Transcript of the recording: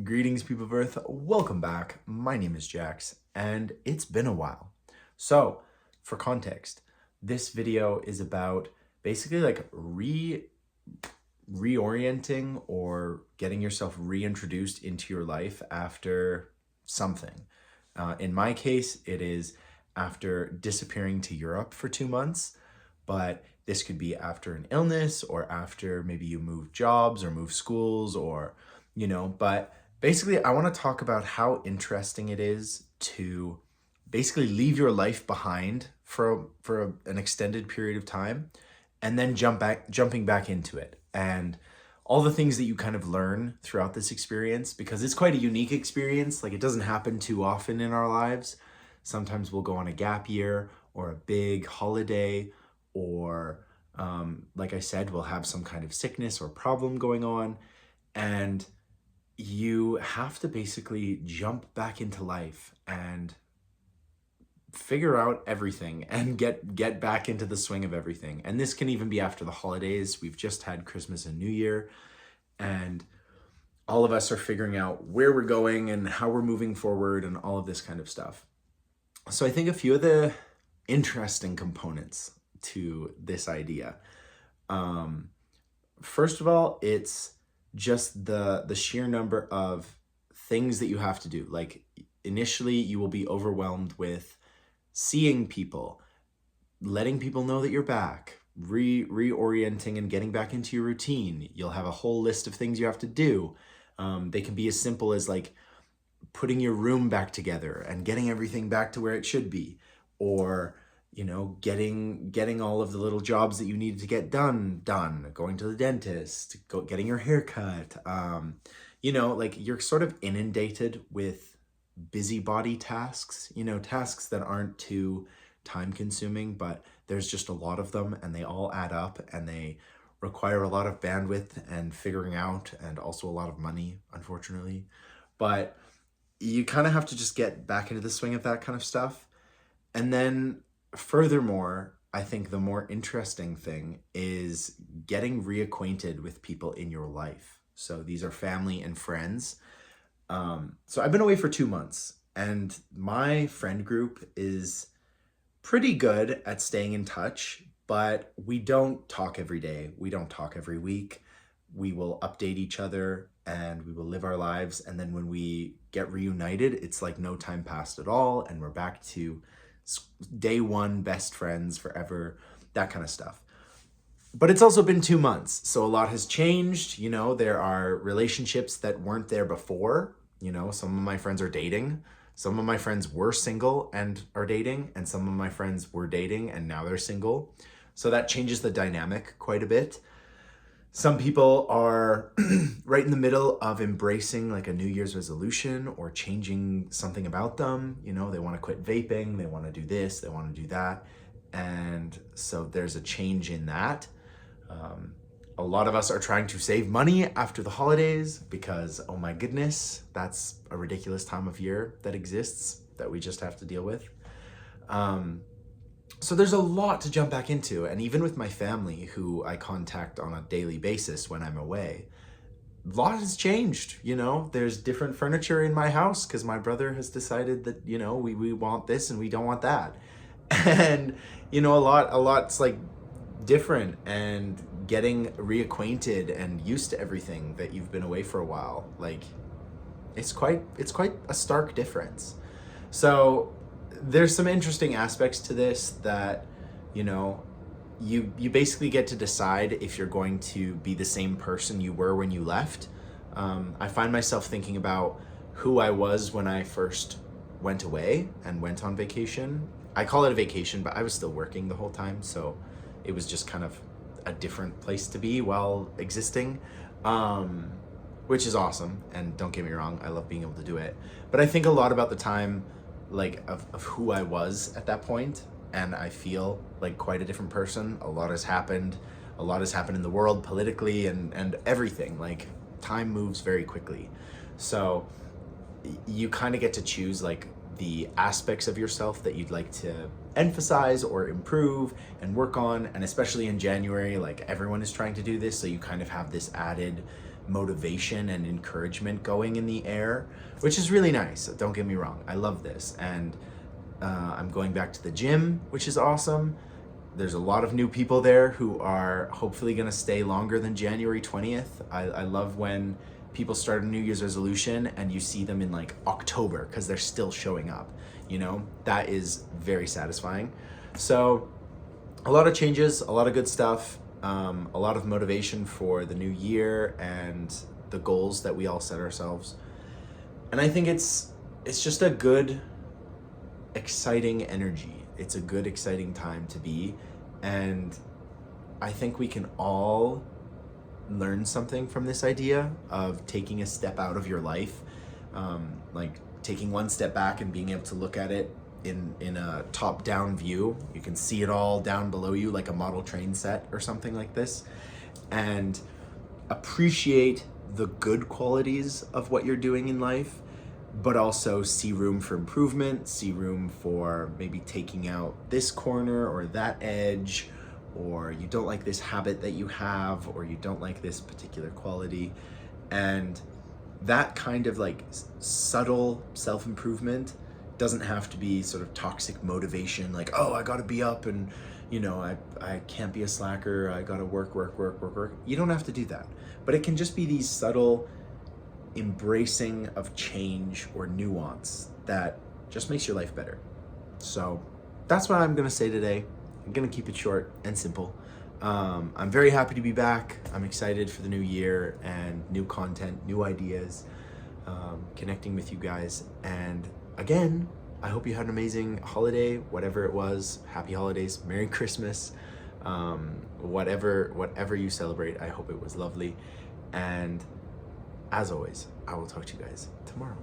Greetings, people of Earth. Welcome back. My name is Jax, and it's been a while. So, for context, this video is about basically like reorienting or getting yourself reintroduced into your life after something. In my case, it is after disappearing to Europe for 2 months, but this could be after an illness or after maybe you move jobs or move schools or, but basically, I want to talk about how interesting it is to basically leave your life behind for an extended period of time and then jumping back into it, and all the things that you kind of learn throughout this experience, because it's quite a unique experience. Like, it doesn't happen too often in our lives. Sometimes we'll go on a gap year or a big holiday, or like I said, we'll have some kind of sickness or problem going on, and you have to basically jump back into life and figure out everything and get back into the swing of everything. And this can even be after the holidays. We've just had Christmas and New Year, and all of us are figuring out where we're going and how we're moving forward and all of this kind of stuff. So I think a few of the interesting components to this idea. First of all, it's just the sheer number of things that you have to do. Like, initially you will be overwhelmed with seeing people, letting people know that you're back, reorienting and getting back into your routine. You'll have a whole list of things you have to do. They can be as simple as like putting your room back together and getting everything back to where it should be, or getting all of the little jobs that you needed to get done, going to the dentist, getting your hair cut. Like, you're sort of inundated with busybody tasks, tasks that aren't too time consuming, but there's just a lot of them and they all add up and they require a lot of bandwidth and figuring out, and also a lot of money, unfortunately. But you kind of have to just get back into the swing of that kind of stuff. And then furthermore, I think the more interesting thing is getting reacquainted with people in your life. So these are family and friends. So I've been away for 2 months, and my friend group is pretty good at staying in touch, but we don't talk every day. We don't talk every week. We will update each other and we will live our lives. And then when we get reunited, it's like no time passed at all. And we're back to day one, best friends forever, that kind of stuff. But it's also been 2 months, so a lot has changed. There are relationships that weren't there before. Some of my friends are dating. Some of my friends were single and are dating, and some of my friends were dating and now they're single. So that changes the dynamic quite a bit. Some people are right in the middle of embracing like a New Year's resolution or changing something about them. They want to quit vaping, they want to do this, they want to do that. And so there's a change in that. A lot of us are trying to save money after the holidays because, oh my goodness, that's a ridiculous time of year that exists that we just have to deal with. So there's a lot to jump back into. And even with my family, who I contact on a daily basis when I'm away, a lot has changed. There's different furniture in my house because my brother has decided that, we want this and we don't want that. And, a lot's like different, and getting reacquainted and used to everything that you've been away for a while. Like, it's quite a stark difference. So there's some interesting aspects to this that, you basically get to decide if you're going to be the same person you were when you left. I find myself thinking about who I was when I first went away and went on vacation. I call it a vacation, but I was still working the whole time, so it was just kind of a different place to be while existing, which is awesome. And don't get me wrong, I love being able to do it. But I think a lot about the time, like, of who I was at that point, and I feel like quite a different person. A lot has happened in the world politically and everything. Like, time moves very quickly. So you kind of get to choose like the aspects of yourself that you'd like to emphasize or improve and work on. And especially in January, like, everyone is trying to do this, so you kind of have this added motivation and encouragement going in the air, which is really nice. Don't get me wrong. I love this. And I'm going back to the gym, which is awesome. There's a lot of new people there who are hopefully going to stay longer than January 20th. I love when people start a New Year's resolution and you see them in like October because they're still showing up. You know, that is very satisfying. So a lot of changes, a lot of good stuff, a lot of motivation for the new year and the goals that we all set ourselves. And I think it's just a good, exciting energy. It's a good, exciting time to be. And I think we can all learn something from this idea of taking a step out of your life, like taking one step back and being able to look at it in a top-down view. You can see it all down below you like a model train set or something like this, and appreciate the good qualities of what you're doing in life, but also see room for improvement, see room for maybe taking out this corner or that edge, or you don't like this habit that you have, or you don't like this particular quality. And that kind of like subtle self-improvement doesn't have to be sort of toxic motivation, like, oh, I gotta be up and, you know, I can't be a slacker, I gotta work. You don't have to do that. But it can just be these subtle embracing of change or nuance that just makes your life better. So that's what I'm gonna say today. I'm gonna keep it short and simple. I'm very happy to be back. I'm excited for the new year and new content, new ideas, connecting with you guys. And again, I hope you had an amazing holiday, whatever it was. Happy holidays, Merry Christmas, whatever you celebrate. I hope it was lovely. And as always, I will talk to you guys tomorrow.